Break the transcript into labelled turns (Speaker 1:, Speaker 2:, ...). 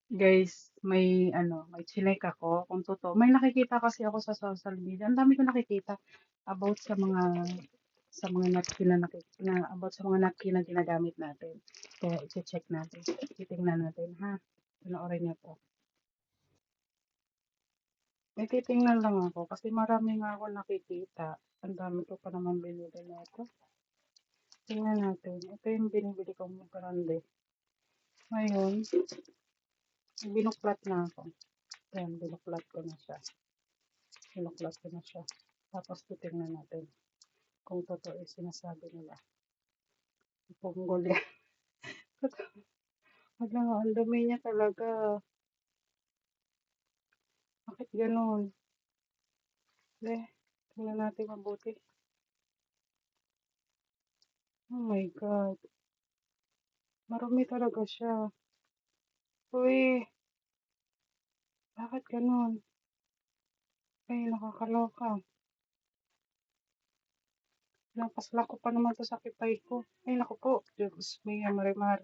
Speaker 1: Guys, may chinek ako kung totoo. May nakikita kasi ako sa social media. Ang dami ko nakikita about sa mga napkin about sa mga napkin na ginagamit natin. Kaya i-check natin. Titingnan natin, ha? Panoorin niyo po. May titingnan lang ako kasi marami nga ako nakikita. Ang dami ko pa naman binili na ito. Tingnan natin. Ito yung binibili kong grande. Ngayon, binuklat na ako. Ayan, binuklat ko na siya. Binuklat ko na siya. Tapos titingnan natin kung totoo yung sinasabi nila. Punggol yan. Wala, ang dumi niya talaga. Bakit ganun? Tingnan natin mabuti. Oh my God. Marumi talaga siya. Uy, bakit ganun? Ay, nakakaloka. Napasla ko pa naman to sa kitay ko. Ay, naku po. Diyos, may marimar.